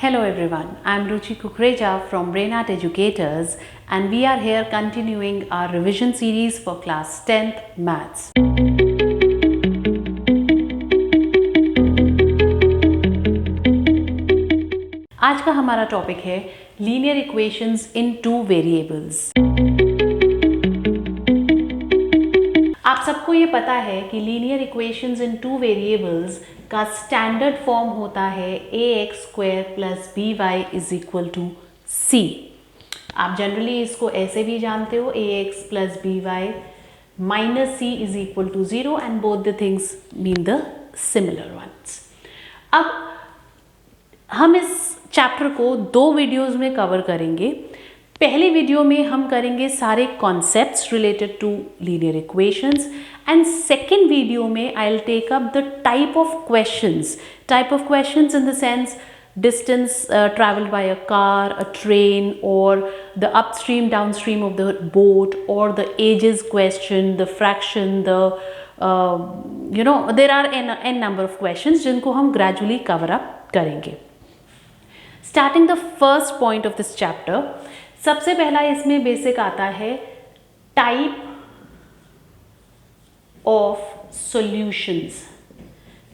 Hello everyone, I am Ruchi Kukreja from Brainart Educators and we are here continuing our revision series for class 10th Maths. आज का हमारा topic है linear equations इन two variables. आप सबको ये पता है कि लीनियर इक्वेशंस इन टू वेरिएबल्स का स्टैंडर्ड फॉर्म होता है ax² + by = c। आप जनरली इसको ऐसे भी जानते हो ax + by - c = 0 and both the things mean the similar ones. अब हम इस चैप्टर को 2 वीडियोस में कवर करेंगे। पहली वीडियो में हम करेंगे सारे concepts related to linear equations and second video में I will take up the type of questions in the sense distance traveled by a car, a train, or the upstream, downstream of the boat, or the ages question, the fraction, there are n number of questions जिनको हम gradually cover up करेंगे। Starting the first point of this chapter, सबसे पहला इसमें basic आता है type of solutions.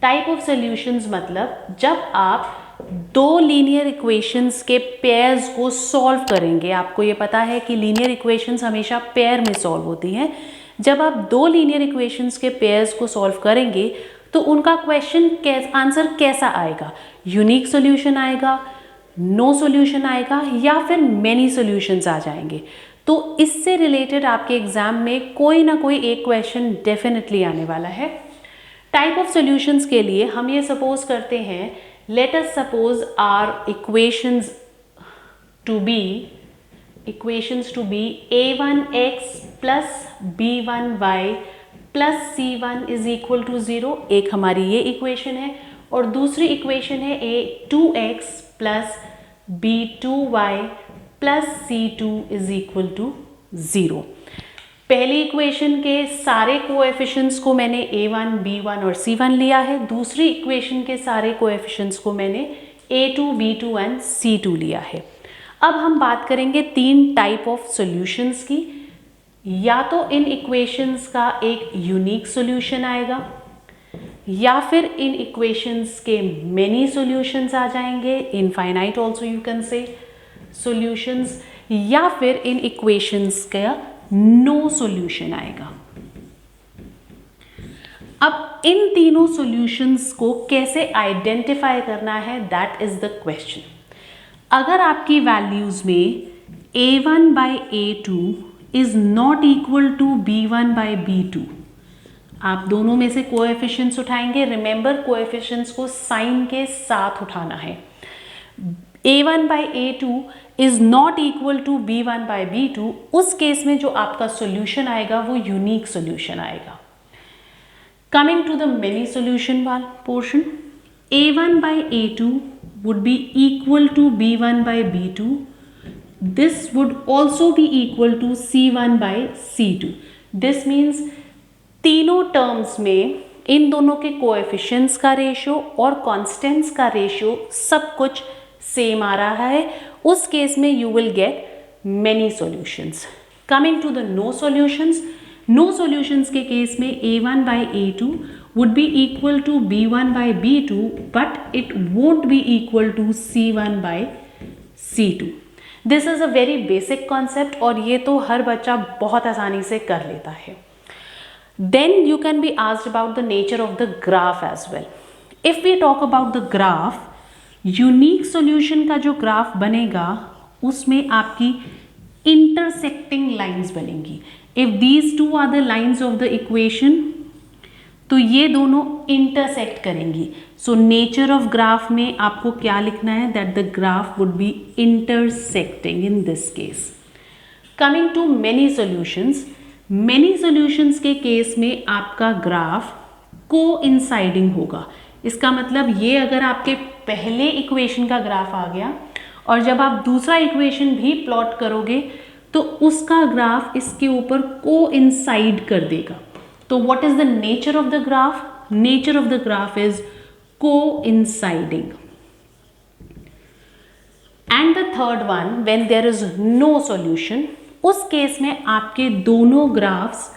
Type of solutions मतलब जब आप दो लीनियर इक्वेशंस के पेयर्स को सॉल्व करेंगे। आपको ये पता है कि लीनियर इक्वेशंस हमेशा पेयर में सॉल्व होती हैं। जब आप दो लीनियर इक्वेशंस के पेयर्स को सॉल्व करेंगे तो उनका क्वेश्चन आंसर कैसा आएगा? यूनिक सॉल्यूशन आएगा, नो सॉल्यूशन आएगा, या फिर मेनी सॉल्यूशंस आ जाएंगे। तो इससे रिलेटेड आपके एग्जाम में कोई ना कोई एक क्वेश्चन डेफिनेटली आने वाला है। टाइप ऑफ सॉल्यूशंस के लिए हम ये सपोज करते हैं, let us suppose our equations to be a1x plus b1y plus c1 is equal to 0। एक हमारी ये इक्वेशन है और दूसरी इक्वेशन है a2x plus b2y plus c2 is equal to 0। पहली इक्वेशन के सारे कोएफिशिएंट्स को मैंने a1, b1 और c1 लिया है। दूसरी इक्वेशन के सारे कोएफिशिएंट्स को मैंने a2, b2 एंड c2 लिया है। अब हम बात करेंगे 3 टाइप ऑफ सॉल्यूशंस की। या तो इन इक्वेशंस का एक यूनिक सॉल्यूशन आएगा, या फिर इन इक्वेशंस के मेनी सॉल्यूशंस आ जाएंगे, infinite also you can say solutions, या फिर इन इक्वेशंस का नो सॉल्यूशन आएगा। अब इन तीनों सॉल्यूशंस को कैसे आइडेंटिफाई करना है, दैट इज द क्वेश्चन। अगर आपकी वैल्यूज में a1/a2 is not equal to b1/b2, आप दोनों में से कोएफिशिएंट्स उठाएंगे। रिमेंबर, कोएफिशिएंट्स को साइन के साथ उठाना है। a1/a2 is not equal to b1/b2, उस केस में जो आपका सॉल्यूशन आएगा वो यूनिक सॉल्यूशन आएगा। Coming to the many solution portion, a1/a2 would be equal to b1/b2. This would also be equal to c1/c2. This means तीनों terms में इन दोनों के कोएफिशिएंट्स का रेशियो और कांस्टेंट्स का रेशियो सब कुछ सेम आ रहा है। उस केस में you will get many solutions. Coming to the no solutions, no solutions के केस में a1/a2 would be equal to b1/b2, but it won't be equal to c1/c2. This is a very basic concept और ये तो हर बच्चा बहुत आसानी से कर लेता है। Then you can be asked about the nature of the graph as well. If we talk about the graph, unique solution का जो ग्राफ बनेगा उसमें आपकी इंटरसेक्टिंग लाइंस बनेंगी। If these two are the lines of the equation, तो ये दोनों intersect करेंगी। सो नेचर ऑफ ग्राफ में आपको क्या लिखना है, that the graph would be intersecting in this case. Coming to many solutions, many solutions के केस में आपका ग्राफ कोइंसाइडिंग होगा। इसका मतलब ये, अगर आपके पहले इक्वेशन का ग्राफ आ गया और जब आप दूसरा इक्वेशन भी प्लॉट करोगे तो उसका ग्राफ इसके ऊपर कोइंसाइड कर देगा। तो what is the nature of the graph? Nature of the graph is coinciding. Third one, when there is no solution, उस केस में आपके दोनों ग्राफ्स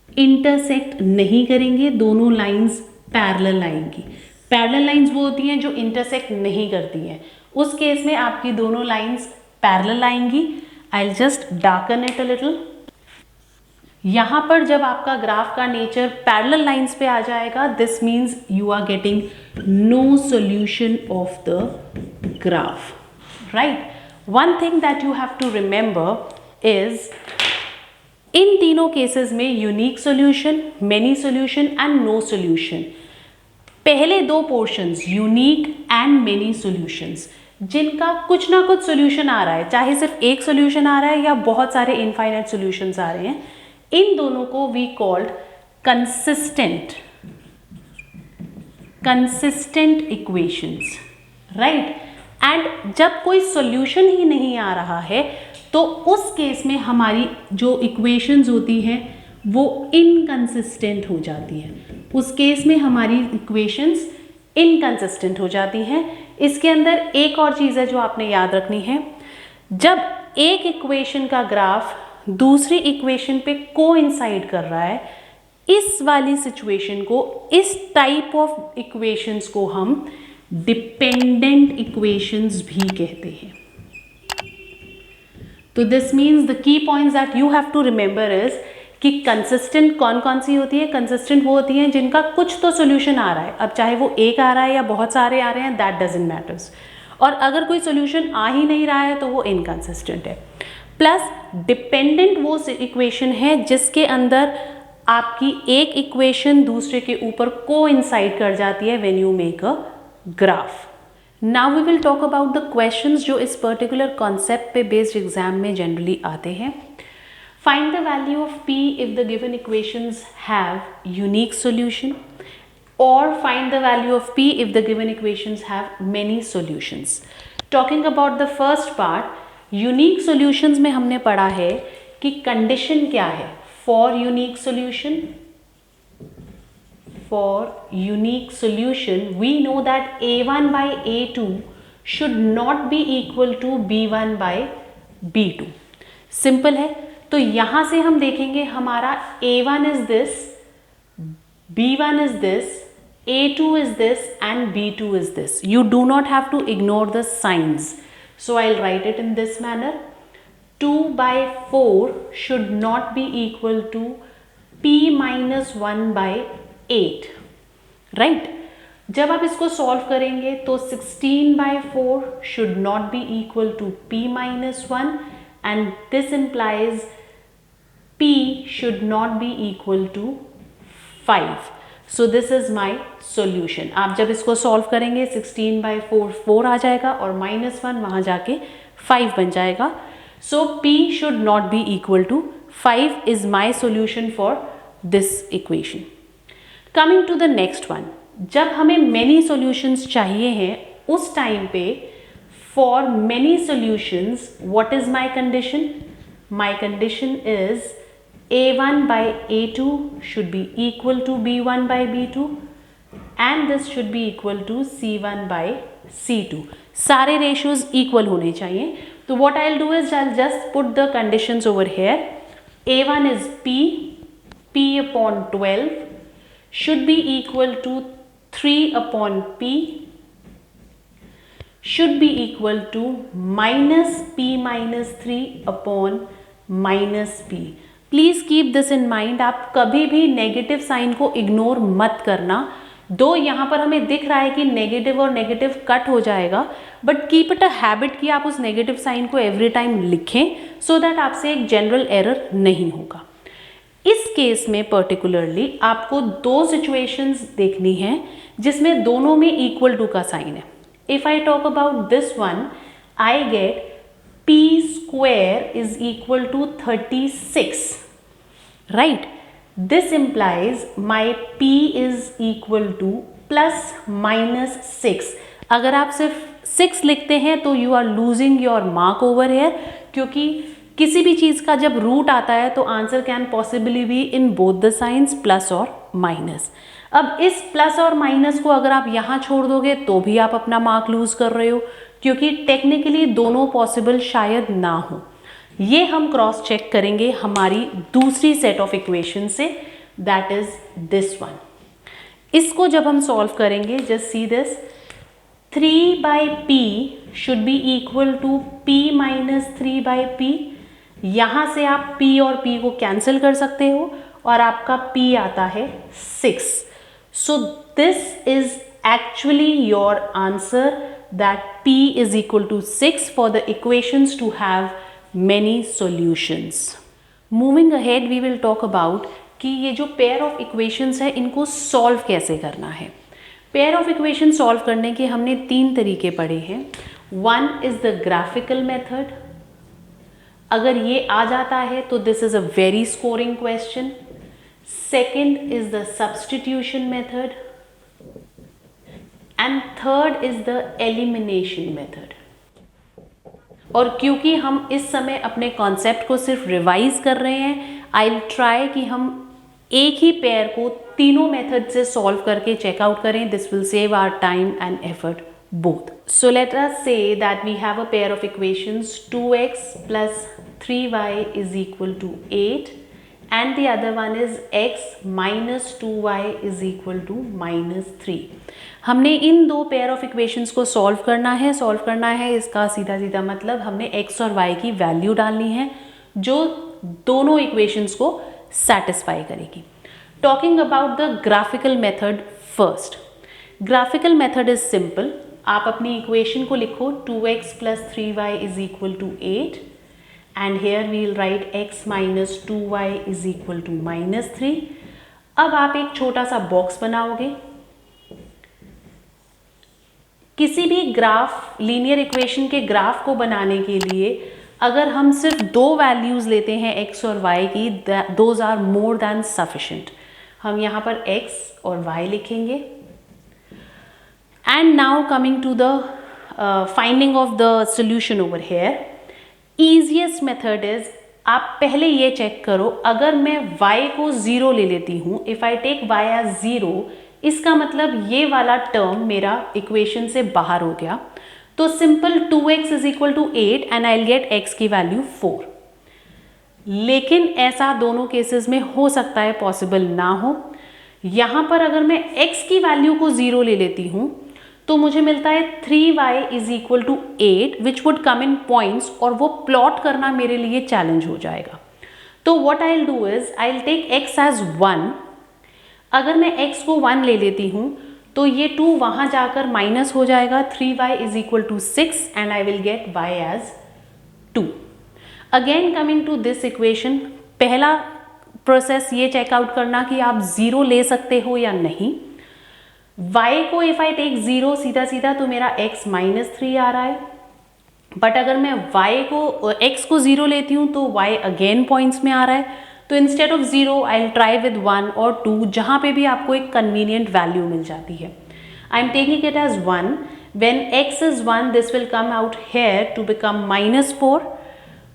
इंटरसेक्ट नहीं करेंगे, दोनों लाइंस पैरेलल आएंगी। पैरेलल लाइंस वो होती हैं जो इंटरसेक्ट नहीं करती हैं, उस केस में आपकी दोनों लाइंस पैरेलल आएंगी। I will just darken it a little. यहां पर जब आपका ग्राफ का नेचर पैरेलल लाइंस पे आ जाएगा, this means you are getting no solution of the graph, right. One thing that you have to remember is, in तीनों cases में unique solution, many solution and no solution, पहले दो portions unique and many solutions, जिनका कुछ ना कुछ solution आ रहा है, चाहे सिर्फ एक सॉल्यूशन आ रहा है या बहुत सारे इनफाइनाइट सॉल्यूशंस आ रहे हैं, इन दोनों को we called consistent equations, right. And जब कोई सॉल्यूशन ही नहीं आ रहा है तो उस केस में हमारी जो इक्वेशंस होती हैं वो इनकंसिस्टेंट हो जाती हैं, उस केस में हमारी इक्वेशंस इनकंसिस्टेंट हो जाती हैं। इसके अंदर एक और चीज़ है जो आपने याद रखनी है, जब एक इक्वेशन का ग्राफ दूसरी इक्वेशन पे कोइंसाइड कर रहा है, इस वाली सिचुएशन को, इस टाइप ऑफ इक्वेशंस को हम डिपेंडेंट इक्वेशंस भी कहते हैं। तो this means the key points that you have to remember is कि कंसिस्टेंट कौन कौन सी होती है। कंसिस्टेंट वो होती हैं जिनका कुछ तो सोल्यूशन आ रहा है, अब चाहे वो एक आ रहा है या बहुत सारे आ रहे हैं, दैट डजंट मैटर्स। और अगर कोई सोल्यूशन आ ही नहीं रहा है तो वो इनकंसिस्टेंट है। प्लस डिपेंडेंट वो इक्वेशन है जिसके अंदर आपकी एक इक्वेशन दूसरे के ऊपर कोइंसाइड कर जाती है when you make a graph. Now we will talk about the questions जो इस पर्टिकुलर कॉन्सेप्ट पे बेस्ड एग्जाम में जनरली आते हैं। Find the value of p if the given equations have unique solution, or find the value of p if the given equations have many solutions. Talking about the first part, unique solutions में हमने पढ़ा है कि condition क्या है for unique solution. For unique solution, we know that a1 by a2 should not be equal to b1 by b2. Simple है। तो यहां से हम देखेंगे हमारा a1 is this, b1 is this, a2 is this and b2 is this. You do not have to ignore the signs. So I'll write it in this manner. 2 by 4 should not be equal to p minus 1 by 8. Right? जब आप इसको solve करेंगे तो 16 by 4 should not be equal to p minus 1, and this implies p should not be equal to 5. So this is my solution. आप जब इसको solve करेंगे 16 by 4 4 आ जाएगा और -1 वहाँ जाके 5 बन जाएगा. So p should not be equal to 5 is my solution for this equation. Coming to the next one. जब हमें many solutions चाहिए हैं उस टाइम पे for many solutions what is my condition? My condition is a1 by a2 should be equal to b1 by b2 and this should be equal to c1 by c2. सारे ratios equal होने चाहिए. तो what I'll do is I'll just put the conditions over here. a1 is p upon 12 should be equal to 3 upon p should be equal to minus p minus 3 upon minus p. Please keep this in mind. आप कभी भी negative sign को ignore मत करना. दो यहाँ पर हमें दिख रहा है कि नेगेटिव और नेगेटिव कट हो जाएगा, but keep it a habit कि आप उस नेगेटिव साइन को एवरी टाइम लिखें सो दैट आपसे एक जनरल एरर नहीं होगा. इस केस में पर्टिकुलरली आपको दो सिचुएशंस देखनी है जिसमें दोनों में इक्वल टू का साइन है. If I talk about this one, I get p square is equal to 36, right? This implies my p is equal to plus minus 6. अगर आप सिर्फ 6 लिखते हैं तो you are losing your mark over here, क्योंकि किसी भी चीज़ का जब रूट आता है तो answer can possibly be in both the science plus और माइनस. अब इस प्लस और माइनस को अगर आप यहाँ छोड़ दोगे तो भी आप अपना मार्क लूज कर रहे हो, क्योंकि टेक्निकली दोनों पॉसिबल शायद ना हो। ये हम क्रॉस चेक करेंगे हमारी दूसरी सेट ऑफ इक्वेशन से, दैट इज दिस वन। इसको जब हम सॉल्व करेंगे, just see this, 3/p should be equal to p minus 3/p। यहां से आप p और p को कैंसिल कर सकते हो और आपका p आता है 6। So this is actually your answer, that p is equal to 6 for the equations to have many solutions. Moving ahead, we will talk about कि ये जो pair of equations है इनको solve कैसे करना है। pair of equations solve करने के हमने 3 तरीके पढ़े हैं। One is the graphical method। अगर ये आ जाता है तो this is a very scoring question। Second is the substitution method and third is the elimination method। और क्योंकि हम इस समय अपने कॉन्सेप्ट को सिर्फ रिवाइज कर रहे हैं, आई विल ट्राई कि हम एक ही पेयर को तीनों मेथड से सॉल्व करके चेकआउट करें। This will save our time and effort both. So let us say that we have a pair of equations 2x plus 3y is equal to 8 and the other one is x minus 2y is equal to minus 3. हमने इन दो pair of equations को solve करना है। इसका सीधा सीधा मतलब हमने x और y की वैल्यू डालनी है जो दोनों इक्वेशंस को सेटिस्फाई करेगी। Talking about the graphical method first. Graphical method is simple. आप अपनी इक्वेशन को लिखो 2x plus 3y is equal to 8 and here we will write x minus 2y is equal to minus 3. अब आप एक छोटा सा बॉक्स बनाओगे। किसी भी ग्राफ, लीनियर इक्वेशन के ग्राफ को बनाने के लिए अगर हम सिर्फ दो वैल्यूज लेते हैं x और y की, those are more than sufficient. हम यहाँ पर x और y लिखेंगे। And now coming to the finding of the solution over here, easiest method is, आप पहले ये चेक करो, अगर मैं y को 0 ले लेती हूँ, if I take y as 0, इसका मतलब ये वाला टर्म मेरा इक्वेशन से बाहर हो गया। तो simple 2x is equal to 8 and I'll get x की वैल्यू 4। लेकिन ऐसा दोनों केसेस में हो सकता है, पॉसिबल ना हो। यहाँ पर अगर मैं x की वैल्यू को 0 ले लेती हूँ तो मुझे मिलता है 3y is equal to 8 which would come in points, और वो प्लॉट करना मेरे लिए चैलेंज हो जाएगा। तो what I'll do is I'll take x as 1। अगर मैं x को 1 ले लेती हूँ तो ये 2 वहाँ जाकर माइनस हो जाएगा, 3y is equal to 6 and I will get y as 2। Again coming to this equation, पहला प्रोसेस ये चेकआउट करना कि आप 0 ले सकते हो या नहीं। y को इफ आई टेक 0 सीधा सीधा तो मेरा x माइनस 3 आ रहा है, बट अगर मैं y को x को 0 लेती हूँ तो y अगेन पॉइंट्स में आ रहा है। तो instead of 0 I will try with 1 और 2, जहाँ पे भी आपको एक कन्वीनियंट वैल्यू मिल जाती है। I am taking it as 1। When x is 1 this will come out here to become -4,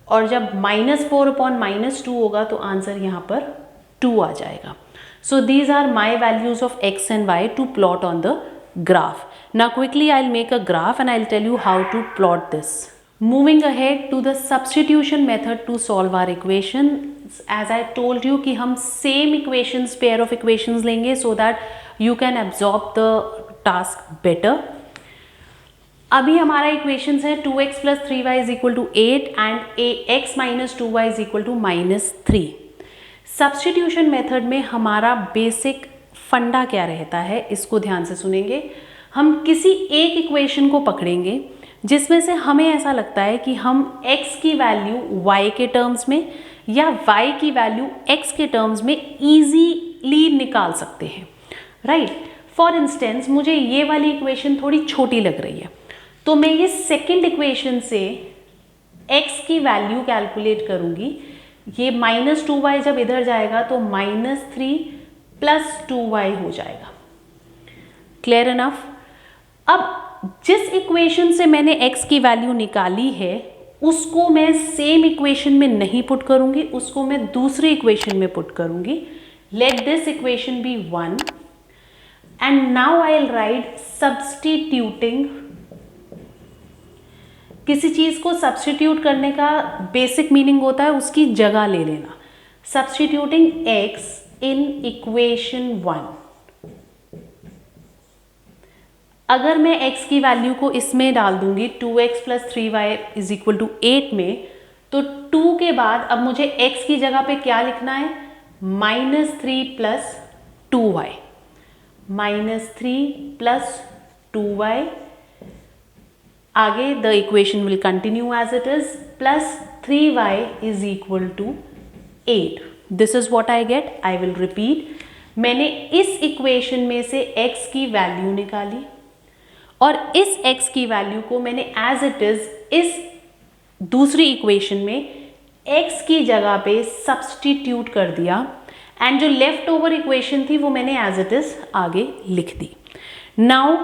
और जब -4 अपॉन -2 होगा तो आंसर यहाँ पर 2 आ जाएगा। So these are my values of x and y to plot on the graph. Now quickly I'll make a graph and I'll tell you how to plot this. Moving ahead to the substitution method to solve our equations. As I told you कि हम same equations, pair of equations लेंगे so that you can absorb the task better. अभी हमारा equations है 2x plus 3y is equal to 8 and x minus 2y is equal to minus 3. Substitution method में हमारा basic फंडा क्या रहता है, इसको ध्यान से सुनेंगे। हम किसी एक इक्वेशन को पकड़ेंगे जिसमें से हमें ऐसा लगता है कि हम x की वैल्यू y के टर्म्स में या y की वैल्यू x के टर्म्स में ईजीली निकाल सकते हैं, राइट। फॉर इंस्टेंस मुझे ये वाली इक्वेशन थोड़ी छोटी लग रही है, तो मैं ये सेकेंड इक्वेशन से x की वैल्यू कैलकुलेट करूंगी। ये -2y जब इधर जाएगा तो -3 + 2y हो जाएगा। Clear enough. अब जिस इक्वेशन से मैंने x की वैल्यू निकाली है उसको मैं सेम इक्वेशन में नहीं पुट करूंगी, उसको मैं दूसरी इक्वेशन में पुट करूंगी। Let this equation be 1 and now I will write substituting किसी चीज़ को सब्स्टिट्यूट करने का बेसिक मीनिंग होता है उसकी जगह ले लेना। सब्स्टिट्यूटिंग x इन इक्वेशन 1, अगर मैं x की वैल्यू को इसमें डाल दूंगी 2x + 3y = 8 में, तो 2 के बाद अब मुझे x की जगह पे क्या लिखना है, -3 + 2y, -3 + 2y। आगे the equation will continue as it is, +3y = 8। This is what I get. I will repeat. मैंने इस इक्वेशन में से x की वैल्यू निकाली और इस x की वैल्यू को मैंने एज इट इज इस दूसरी इक्वेशन में x की जगह पे सब्स्टिट्यूट कर दिया, एंड जो लेफ्ट ओवर इक्वेशन थी वो मैंने एज इट इज आगे लिख दी। Now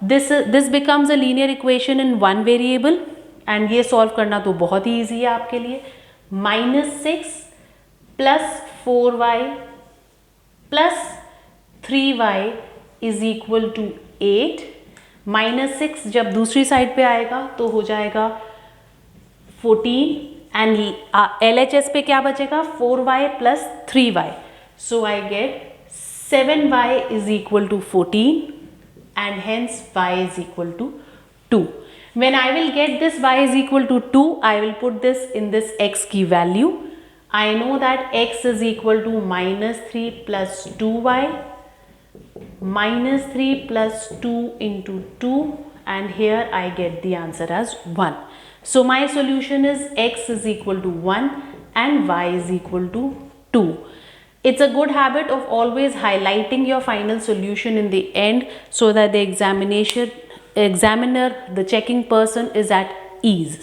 this becomes a linear equation in 1 variable, and ये सॉल्व करना तो बहुत ही ईजी है आपके लिए। -6 + 4y + 3y = 8। -6 जब दूसरी साइड पे आएगा तो हो जाएगा 14, एंड LHS पे क्या बचेगा, 4y + 3y, so I get 7y = 14, and hence y = 2. When I will get this y = 2, I will put this in this x की value. I know that x is equal to -3 + 2y, -3 + 2 × 2, and here I get the answer as 1. So my solution is x is equal to 1 and y is equal to 2. It's a good habit of always highlighting your final solution in the end so that the examiner, the checking person is at ease.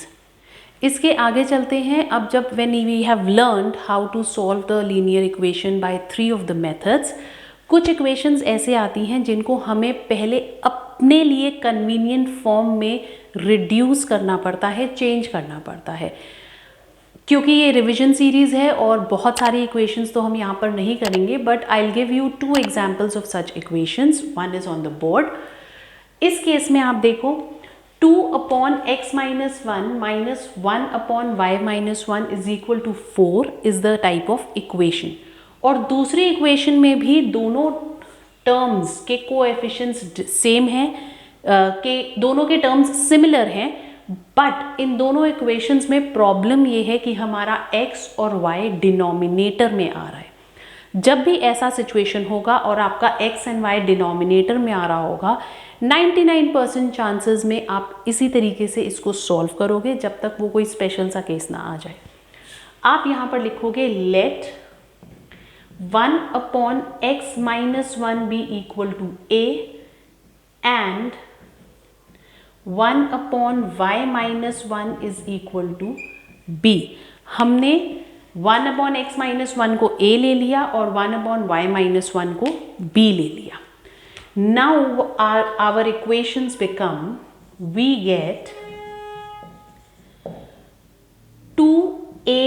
इसके आगे चलते हैं। अब जब when we have learned how to solve the linear equation by 3 of the methods, कुछ equations ऐसे आती हैं जिनको हमें पहले अपने लिए convenient form में reduce करना पड़ता है, change करना पड़ता है। क्योंकि ये रिविजन सीरीज है और बहुत सारी इक्वेशंस तो हम यहाँ पर नहीं करेंगे, but I will give you 2 examples of such equations. One is on the board. इस केस में आप देखो 2/x - 1 - 1/y - 1 = 4 is the type of equation. और दूसरी इक्वेशन में भी दोनों टर्म्स के कोएफिशिएंट्स सेम हैं, के दोनों के टर्म्स सिमिलर हैं, बट इन दोनों इक्वेशंस में प्रॉब्लम ये है कि हमारा x और y डिनोमिनेटर में आ रहा है। जब भी ऐसा सिचुएशन होगा और आपका x एंड y डिनोमिनेटर में आ रहा होगा, 99% चांसेस में आप इसी तरीके से इसको सॉल्व करोगे जब तक वो कोई स्पेशल सा केस ना आ जाए। आप यहाँ पर लिखोगे late 1/x - 1 be equal to a and 1/y - 1 is equal to b। हमने 1/x - 1 को a ले लिया और 1/y - 1 को b ले लिया। Now our equations become, we get 2a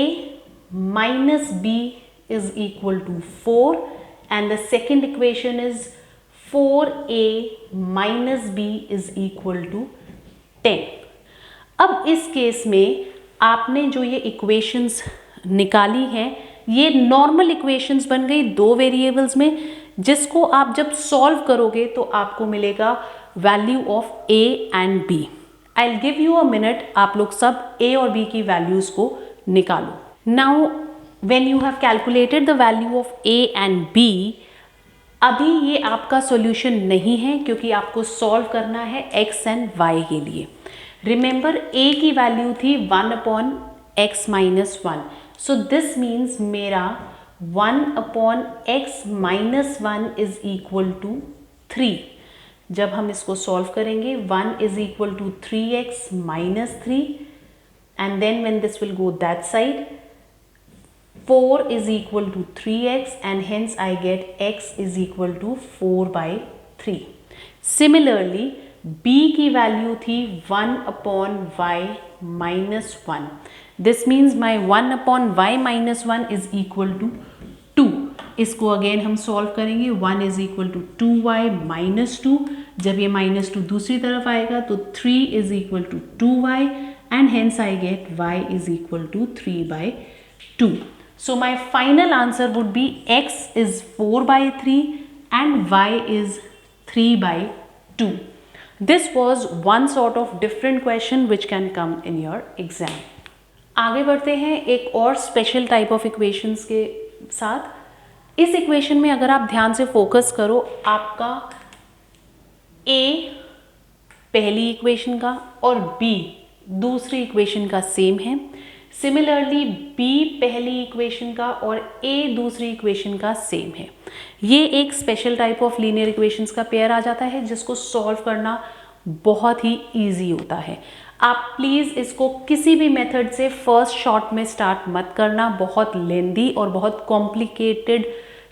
minus b is equal to 4, and the second equation is 4a minus b is equal to 10। अब इस केस में आपने जो ये इक्वेशंस निकाली हैं, ये नॉर्मल इक्वेशंस बन गई 2 वेरिएबल्स में, जिसको आप जब सॉल्व करोगे तो आपको मिलेगा value of a and b। I will give you a minute, आप लोग सब a और b की वैल्यूज को निकालो। Now when you have calculated the value of a and b, अभी ये आपका सॉल्यूशन नहीं है क्योंकि आपको सॉल्व करना है x एंड y के लिए। रिमेंबर a की वैल्यू थी 1/x - 1, सो दिस मीन्स मेरा 1/x - 1 is equal to 3। जब हम इसको सॉल्व करेंगे 1 is equal to 3x minus 3, and then when this will go that side, 4 is equal to 3x, and hence I get x is equal to 4/3। Similarly, b की value थी 1/y minus 1। This means my 1/y minus 1 is equal to 2। इसको again हम solve करेंगे। 1 is equal to 2y minus 2। जब ये -2 दूसरी तरफ आएगा तो 3 is equal to 2y, and hence I get y is equal to 3 by 2. So my final answer would be x is 4 by 3 and y is 3 by 2. This was one sort of different question which can come in your exam. आगे बढ़ते हैं एक और special type of equations के साथ। इस equation में अगर आप ध्यान से फोकस करो, आपका a पहली इक्वेशन का और b दूसरी इक्वेशन का सेम है। सिमिलरली b पहली इक्वेशन का और a दूसरी इक्वेशन का सेम है। ये एक special type of linear equations का पेयर आ जाता है जिसको सॉल्व करना बहुत ही इजी होता है। आप प्लीज़ इसको किसी भी मेथड से फर्स्ट शॉट में स्टार्ट मत करना, बहुत लेंदी और बहुत कॉम्प्लिकेटेड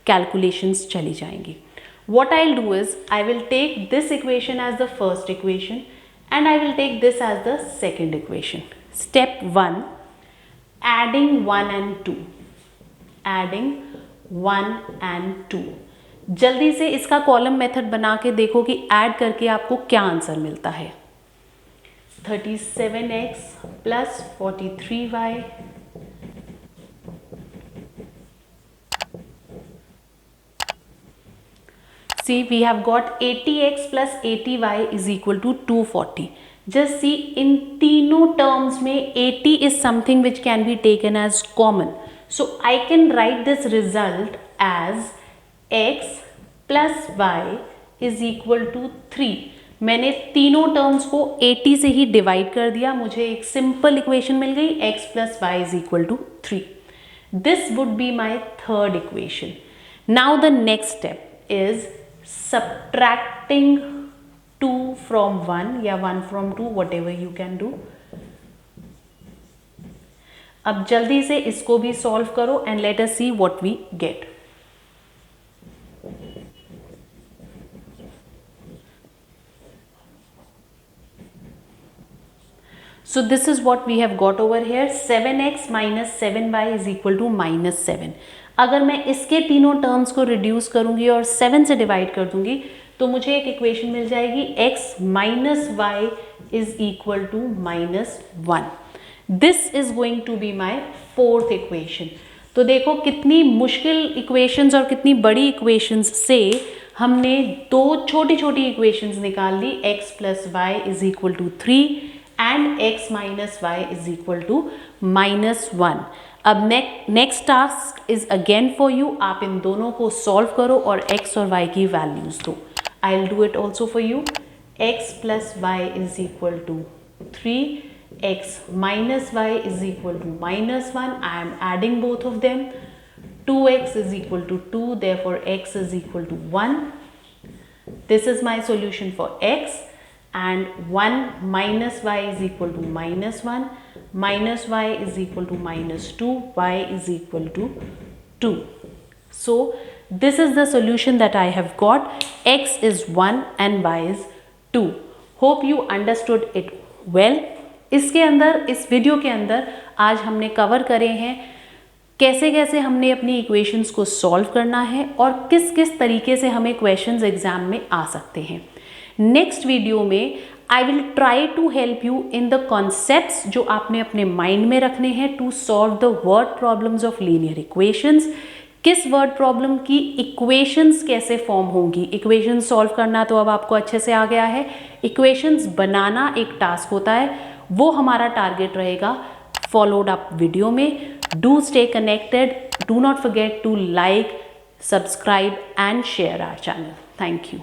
कैलकुलेशंस चली जाएंगी। What I'll do is I will take this equation as the first equation and I will take this as the second equation. Step 1, adding 1 and 2. Adding 1 and 2. जल्दी से इसका कॉलम मेथड बना के देखो कि add करके आपको क्या आंसर मिलता है। 37x plus 43y see we have got 80x plus 80y is equal to 240. Just see in तीनों terms में 80 is something which can be taken as common. So I can write this result as x plus y is equal to 3. मैंने तीनों terms को 80 से ही divide कर दिया, मुझे एक सिंपल इक्वेशन मिल गई x plus y is equal to 3. This would be my third equation. Now the next step is subtracting 2 from 1 या 1 from 2, whatever you can do. अब जल्दी से इसको भी सॉल्व करो and let us see what we get. So this is what we have got over here. 7x minus 7y is equal to minus 7. अगर मैं इसके तीनों टर्म्स को रिड्यूस करूंगी और 7 से डिवाइड कर दूंगी तो मुझे एक इक्वेशन मिल जाएगी x minus y is equal to minus 1. This is going to be my fourth equation. तो देखो कितनी मुश्किल इक्वेशंस और कितनी बड़ी इक्वेशंस से हमने दो छोटी छोटी इक्वेशंस निकाल ली. x plus y is equal to 3 and x minus y is equal to minus 1. अब next task is again for you. आप इन दोनों को सॉल्व करो और x और y की वैल्यूज दो. I will do it also for you. x plus y is equal to 3, x minus y is equal to minus 1. I am adding both of them. 2x is equal to 2, therefore x is equal to 1. This is my solution for x, and 1 minus y is equal to minus 1. Minus y is equal to minus 2, y is equal to 2. So this is the solution that I have got. X is 1 and y is 2. Hope you understood it well. इसके अंदर, इस video के अंदर आज हमने cover करे हैं कैसे कैसे हमने अपनी इक्वेशंस को सॉल्व करना है और किस किस तरीके से हमें क्वेश्चंस एग्जाम में आ सकते हैं. नेक्स्ट वीडियो में I will try to help you in the concepts जो आपने अपने माइंड में रखने हैं to solve the word problems of linear equations. किस वर्ड प्रॉब्लम की इक्वेशंस कैसे फॉर्म होंगी. इक्वेशंस सॉल्व करना तो अब आपको अच्छे से आ गया है. इक्वेशंस बनाना एक टास्क होता है, वो हमारा टारगेट रहेगा फॉलोड अप वीडियो में. Do stay connected. Do not forget to like, subscribe and share our channel. Thank you.